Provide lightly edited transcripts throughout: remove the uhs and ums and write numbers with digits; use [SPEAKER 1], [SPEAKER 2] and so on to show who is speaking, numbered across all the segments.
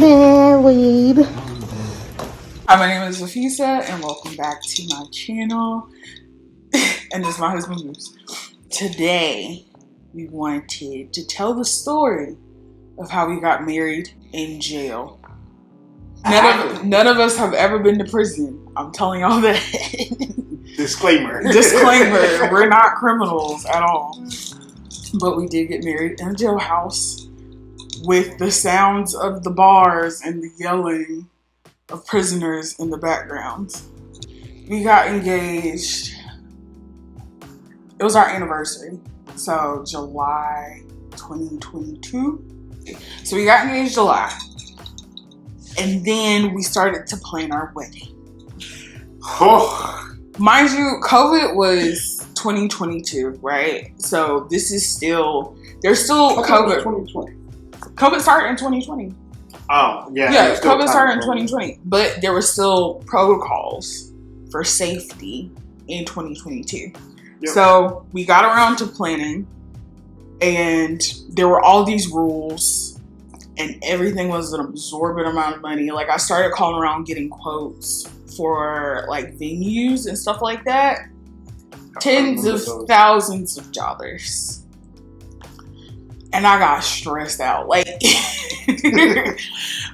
[SPEAKER 1] married.
[SPEAKER 2] Hi, my name is Lafisa, and welcome back to my channel. And this is my husband, Moose. Today, we wanted to tell the story of how we got married in jail. None of us have ever been to prison. I'm telling y'all that.
[SPEAKER 3] Disclaimer.
[SPEAKER 2] Disclaimer. We're not criminals at all. But we did get married in a jailhouse with the sounds of the bars and the yelling of prisoners in the background. We got engaged. It was our anniversary. So July 2022. So we got engaged July. And then we started to plan our wedding.
[SPEAKER 3] Oh.
[SPEAKER 2] Mind you, COVID was 2022, right? So this is still, there's still COVID.
[SPEAKER 3] 2020.
[SPEAKER 2] COVID started in 2020.
[SPEAKER 3] Oh, yeah.
[SPEAKER 2] Yeah, COVID started in 2020. But there were still protocols for safety in 2022. Yep. So we got around to planning, and there were all these rules, and everything was an absorbent amount of money. Like, I started calling around getting quotes for like venues and stuff like that. Tens of thousands of dollars. And I got stressed out. Like,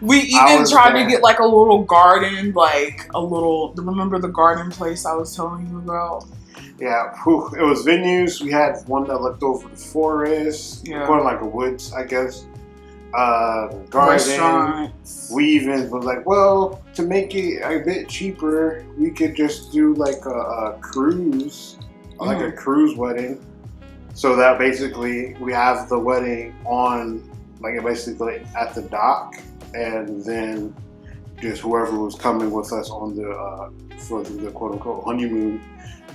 [SPEAKER 2] we even tried to get like a little garden, remember the garden place I was telling you about?
[SPEAKER 3] Yeah, it was venues. We had one that looked over the forest, going like a woods, I guess. Garden.
[SPEAKER 2] Restaurants.
[SPEAKER 3] We even was like, well, to make it a bit cheaper, we could just do like a cruise, like a cruise wedding. So that basically we have the wedding on, like, basically at the dock, and then just whoever was coming with us on the for the quote unquote honeymoon,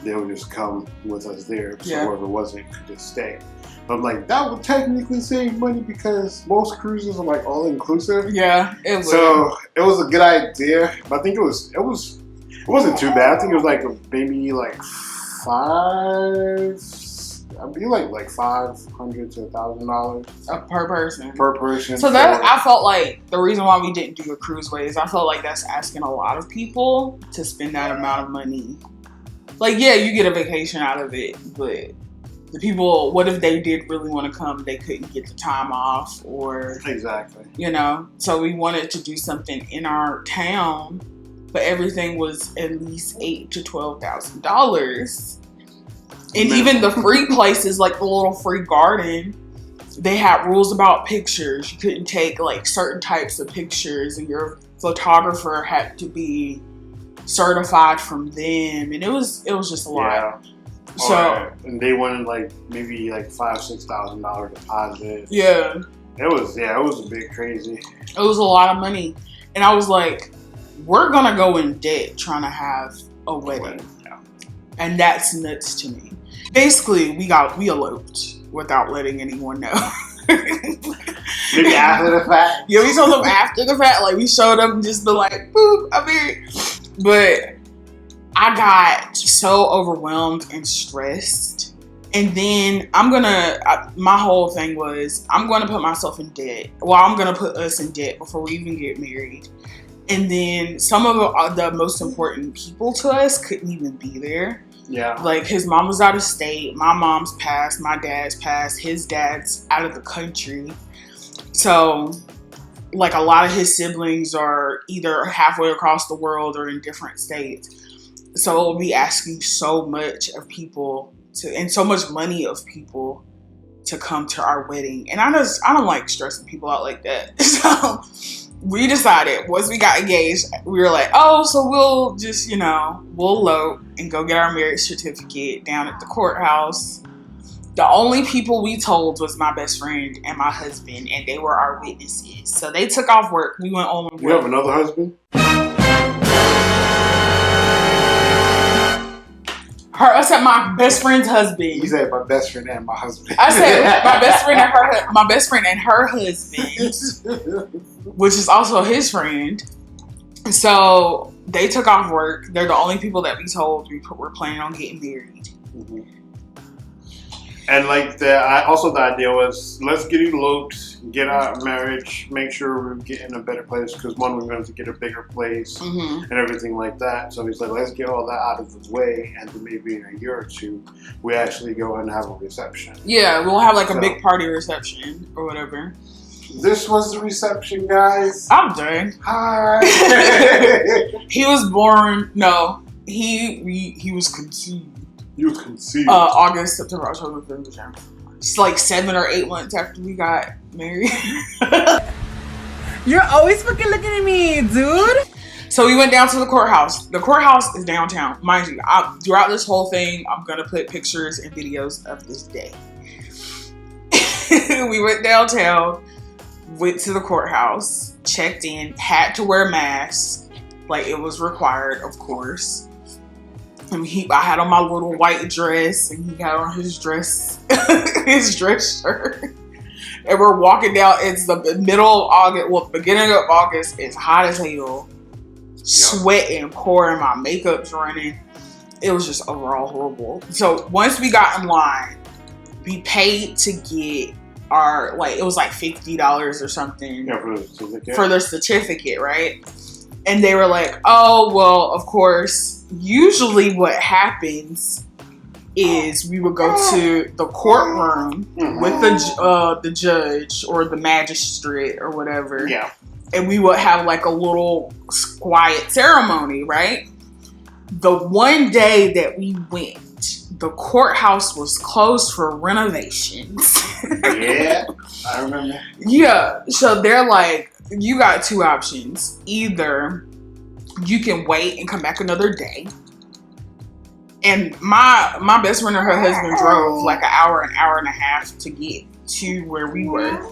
[SPEAKER 3] they would just come with us there. So whoever wasn't could just stay. I'm like, that would technically save money because most cruises are like all inclusive.
[SPEAKER 2] Yeah, it was.
[SPEAKER 3] So it was a good idea, but I think it wasn't too bad. I think it was like maybe like $500 to $1,000
[SPEAKER 2] per person.
[SPEAKER 3] Per person.
[SPEAKER 2] So that, I felt like the reason why we didn't do a cruise way is I felt like that's asking a lot of people to spend that amount of money. Like, yeah, you get a vacation out of it, but the people, what if they did really want to come, they couldn't get the time off, or
[SPEAKER 3] exactly,
[SPEAKER 2] so we wanted to do something in our town, but everything was at least $8,000 to $12,000. And even the free places, like the little free garden, they had rules about pictures. You couldn't take like certain types of pictures, and your photographer had to be certified from them, and it was just a lot. So
[SPEAKER 3] and they wanted like maybe like $5,000-$6,000 deposit.
[SPEAKER 2] Yeah.
[SPEAKER 3] It was a bit crazy.
[SPEAKER 2] It was a lot of money. And I was like, we're gonna go in debt trying to have a wedding.
[SPEAKER 3] Yeah.
[SPEAKER 2] And that's nuts to me. Basically, we eloped without letting anyone know.
[SPEAKER 3] Maybe after the fact?
[SPEAKER 2] Yeah, we told them after the fact. Like, we showed up and just been like, boop, I'm married. But I got so overwhelmed and stressed. And then my whole thing was, I'm going to put myself in debt. Well, I'm going to put us in debt before we even get married. And then some of the most important people to us couldn't even be there.
[SPEAKER 3] Yeah. Like,
[SPEAKER 2] his mom was out of state. My mom's passed. My dad's passed. His dad's out of the country. So, like, a lot of his siblings are either halfway across the world or in different states. So it will be asking so much of people and so much money of people to come to our wedding. And I don't like stressing people out like that. So we decided once we got engaged, we were like, so we'll just, we'll elope and go get our marriage certificate down at the courthouse. The only people we told was my best friend and my husband, and they were our witnesses. So they took off work. We went on.
[SPEAKER 3] You have another husband?
[SPEAKER 2] I said my best friend's husband.
[SPEAKER 3] You said my best friend and my husband.
[SPEAKER 2] I said my best friend and her husband, which is also his friend. So they took off work. They're the only people that we told we were planning on getting married.
[SPEAKER 3] And like the idea was, let's get eloped, get our marriage, make sure we're getting a better place because one, we're going to get a bigger place and everything like that. So he's like, let's get all that out of the way, and then maybe in a year or two, we actually go and have a reception.
[SPEAKER 2] Yeah, we'll have like a big party reception or whatever.
[SPEAKER 3] This was the reception, guys.
[SPEAKER 2] I'm done.
[SPEAKER 3] Hi.
[SPEAKER 2] He was born. No, he was conceived.
[SPEAKER 3] You was conceived.
[SPEAKER 2] August, September, October, November, December. It's like 7 or 8 months after we got married.
[SPEAKER 1] You're always fucking looking at me, dude.
[SPEAKER 2] So we went down to the courthouse. The courthouse is downtown. Mind you, throughout this whole thing, I'm going to put pictures and videos of this day. We went downtown, went to the courthouse, checked in, had to wear masks. Like, it was required, of course. And I had on my little white dress, and he got on his dress shirt. And we're walking down. It's the middle of August, well, beginning of August. It's hot as hell. Sweating, pouring, my makeup's running. It was just overall horrible. So once we got in line, we paid to get our, like, it was like $50 or something for the certificate, right? And they were like, oh, well, of course, usually what happens is we would go to the courtroom with the judge or the magistrate or whatever.
[SPEAKER 3] Yeah.
[SPEAKER 2] And we would have like a little quiet ceremony, right? The one day that we went, the courthouse was closed for renovations.
[SPEAKER 3] Yeah, I remember.
[SPEAKER 2] Yeah, so they're like, you got two options. Either you can wait and come back another day. And my best friend and her husband drove like an hour and a half to get to where we were.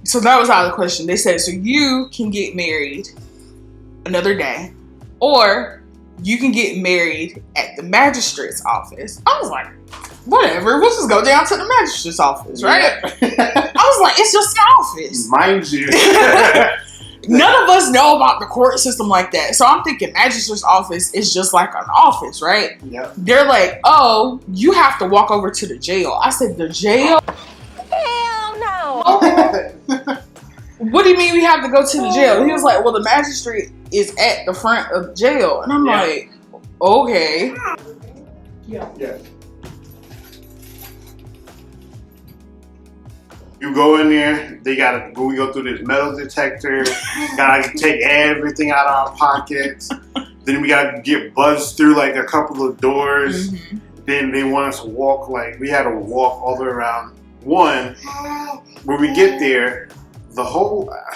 [SPEAKER 2] So that was out of the question. They said, so you can get married another day, or you can get married at the magistrate's office. I was like, whatever, we'll just go down to the magistrate's office, right? Yeah. I was like, it's just an office.
[SPEAKER 3] Mind you.
[SPEAKER 2] None of us know about the court system like that. So I'm thinking magistrate's office is just like an office, right?
[SPEAKER 3] Yep.
[SPEAKER 2] They're like, oh, you have to walk over to the jail. I said, the jail?
[SPEAKER 1] Hell no.
[SPEAKER 2] What do you mean we have to go to the jail? He was like, well, the magistrate is at the front of the jail. And I'm like, okay.
[SPEAKER 3] Yeah. You go in there, we go through this metal detector, gotta take everything out of our pockets. Then we gotta get buzzed through like a couple of doors. Then they want us to walk, like, we had to walk all the way around. One, when we get there,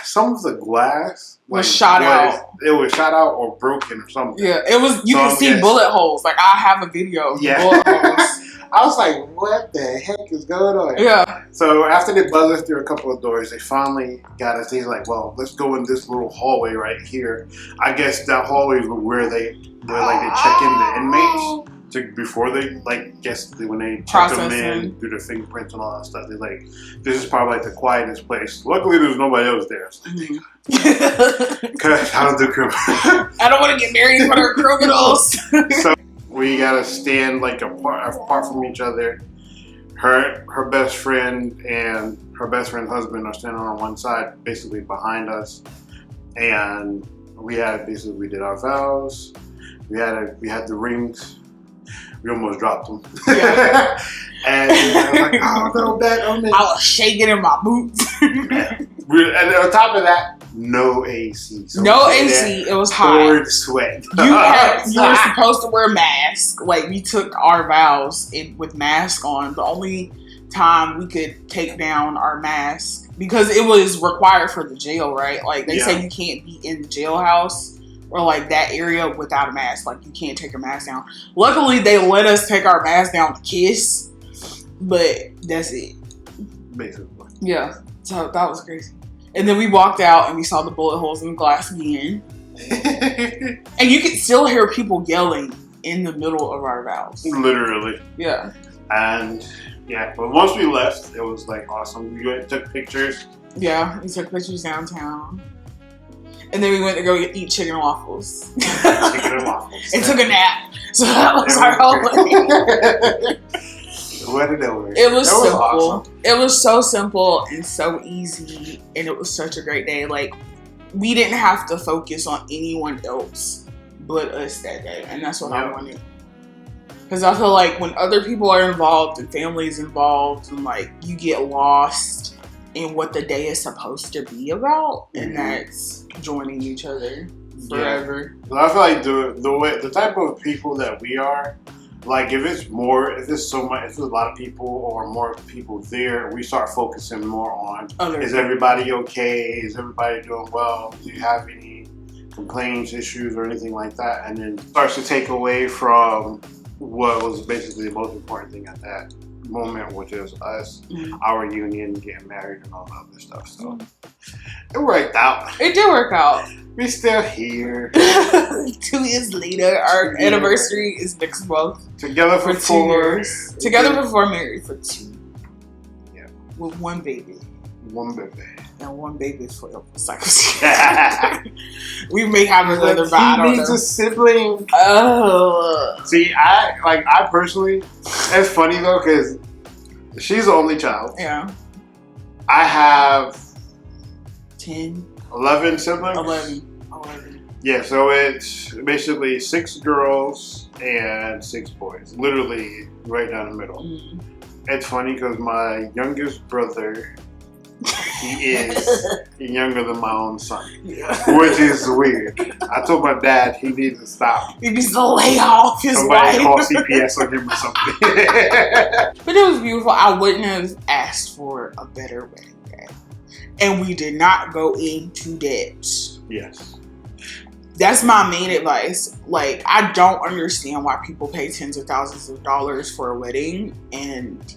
[SPEAKER 3] some of the glass
[SPEAKER 2] was shot out.
[SPEAKER 3] It was shot out or broken or something.
[SPEAKER 2] Yeah, it was, you can see bullet holes. Like, I have a video of the bullet holes.
[SPEAKER 3] I was like, what the heck is going on?
[SPEAKER 2] Yeah.
[SPEAKER 3] So after they buzzed us through a couple of doors, they finally got us. He's like, well, let's go in this little hallway right here. I guess that hallway is where they check in the inmates before they, like, when they check them in, do their fingerprints and all that stuff. They're like, this is probably like the quietest place. Luckily, there's nobody else there. Because I don't do criminals.
[SPEAKER 2] I don't want to get married in front of criminals.
[SPEAKER 3] So we gotta stand like apart from each other. Her best friend and her best friend's husband are standing on one side, basically behind us. And we did our vows. We had the rings. We almost dropped them. Yeah. And I was like, oh, go back on me.
[SPEAKER 2] I was shaking in my boots.
[SPEAKER 3] And on top of that, no AC. So
[SPEAKER 2] no AC. It was hot.
[SPEAKER 3] Poured sweat.
[SPEAKER 2] You were supposed to wear a mask. Like, we took our vows with mask on. The only time we could take down our mask, because it was required for the jail, right? Like, they say you can't be in the jailhouse or like that area without a mask. Like, you can't take your mask down. Luckily, they let us take our mask down to kiss, but that's it.
[SPEAKER 3] Basically.
[SPEAKER 2] Yeah. So that was crazy. And then we walked out and we saw the bullet holes in the glass again. And you could still hear people yelling in the middle of our vows.
[SPEAKER 3] Literally.
[SPEAKER 2] Yeah.
[SPEAKER 3] And yeah, but once we left, it was like awesome. We went and took pictures.
[SPEAKER 2] Yeah, we took pictures downtown. And then we went to go eat chicken and waffles.
[SPEAKER 3] Chicken and waffles.
[SPEAKER 2] And took a nap. So that was our whole thing.
[SPEAKER 3] wedding over.
[SPEAKER 2] It was simple.
[SPEAKER 3] Awesome.
[SPEAKER 2] It was so simple and so easy, and it was such a great day. Like, we didn't have to focus on anyone else but us that day, and that's what I wanted. Because I feel like when other people are involved and families involved, and like you get lost in what the day is supposed to be about, and that's joining each other forever.
[SPEAKER 3] Yeah. So I feel like the type of people that we are, like if there's a lot of people or more people there, we start focusing more on is everybody okay? Is everybody doing well? Do you have any complaints, issues, or anything like that? And then starts to take away from what was basically the most important thing at that moment, which is us, our union, getting married, and all that other stuff. So it worked out.
[SPEAKER 2] It did work out.
[SPEAKER 3] We're still here.
[SPEAKER 2] 2 years later, our anniversary is next month.
[SPEAKER 3] Together for
[SPEAKER 2] 2 years. Together before married for 2.
[SPEAKER 3] Yeah.
[SPEAKER 2] With 1 baby.
[SPEAKER 3] 1 baby.
[SPEAKER 2] And 1 baby for we may have another, but I don't
[SPEAKER 3] He needs
[SPEAKER 2] know.
[SPEAKER 3] a sibling.
[SPEAKER 2] Oh.
[SPEAKER 3] See, I personally, it's funny though, because she's the only child.
[SPEAKER 2] Yeah.
[SPEAKER 3] I have
[SPEAKER 2] 10.
[SPEAKER 3] 11 siblings.
[SPEAKER 2] 11.
[SPEAKER 3] Yeah, so it's basically 6 girls and 6 boys. Literally right down the middle. It's funny because my youngest brother, he is younger than my own son, which is weird. I told my dad he needs to stop.
[SPEAKER 2] He needs to lay off his
[SPEAKER 3] Somebody
[SPEAKER 2] wife.
[SPEAKER 3] call CPS on him or something.
[SPEAKER 2] But it was beautiful. I wouldn't have asked for a better wedding day. And we did not go into debt.
[SPEAKER 3] Yes.
[SPEAKER 2] That's my main advice. Like, I don't understand why people pay tens of thousands of dollars for a wedding, and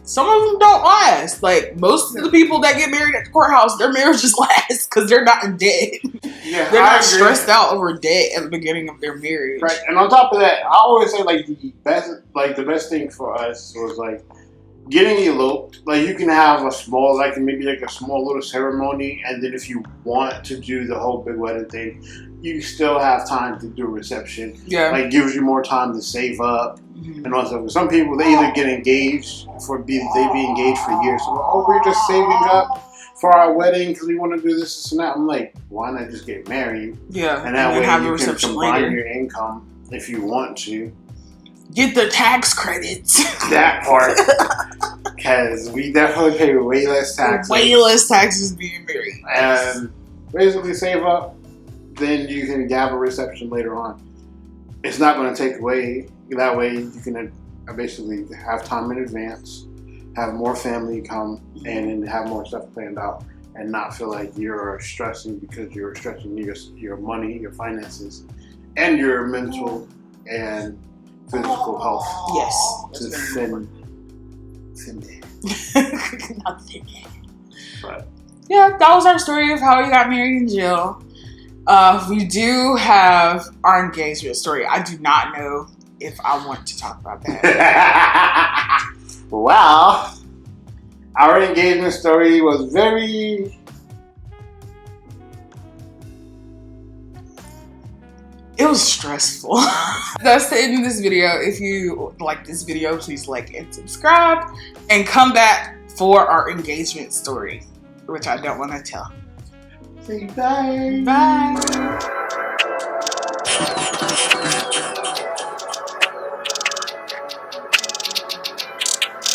[SPEAKER 2] some of them don't last. Like, most of the people that get married at the courthouse, their marriages last because they're not in debt.
[SPEAKER 3] Yeah,
[SPEAKER 2] They're not stressed out over debt at the beginning of their marriage.
[SPEAKER 3] Right, and on top of that, I always say like the best thing for us was like getting eloped. Like you can have a small, maybe a small little ceremony, and then if you want to do the whole big wedding thing, you still have time to do a reception.
[SPEAKER 2] Yeah,
[SPEAKER 3] like gives you more time to save up and all that stuff. Some people, they either get engaged they be engaged for years. So we're just saving up for our wedding because we want to do this and that. I'm like, why not just get married?
[SPEAKER 2] Yeah,
[SPEAKER 3] and that way
[SPEAKER 2] have
[SPEAKER 3] you
[SPEAKER 2] a
[SPEAKER 3] can
[SPEAKER 2] reception
[SPEAKER 3] combine
[SPEAKER 2] later.
[SPEAKER 3] your income if you want to.
[SPEAKER 2] Get the tax credits.
[SPEAKER 3] That part, because we definitely pay way less taxes.
[SPEAKER 2] Way less taxes being married.
[SPEAKER 3] And basically save up. Then you can have a reception later on. It's not going to take away. That way you can basically have time in advance, have more family come, and then have more stuff planned out, and not feel like you're stressing because you're stressing your money, your finances, and your mental and physical health.
[SPEAKER 2] Yes.
[SPEAKER 3] To send
[SPEAKER 2] Nothing. But yeah, that was our story of how we got married in jail. We do have our engagement story. I do not know if I want to talk about that.
[SPEAKER 3] Well, our engagement story was very...
[SPEAKER 2] It was stressful. That's the end of this video. If you like this video, please like and subscribe. And come back for our engagement story, which I don't want to tell.
[SPEAKER 3] Say bye.
[SPEAKER 2] Bye.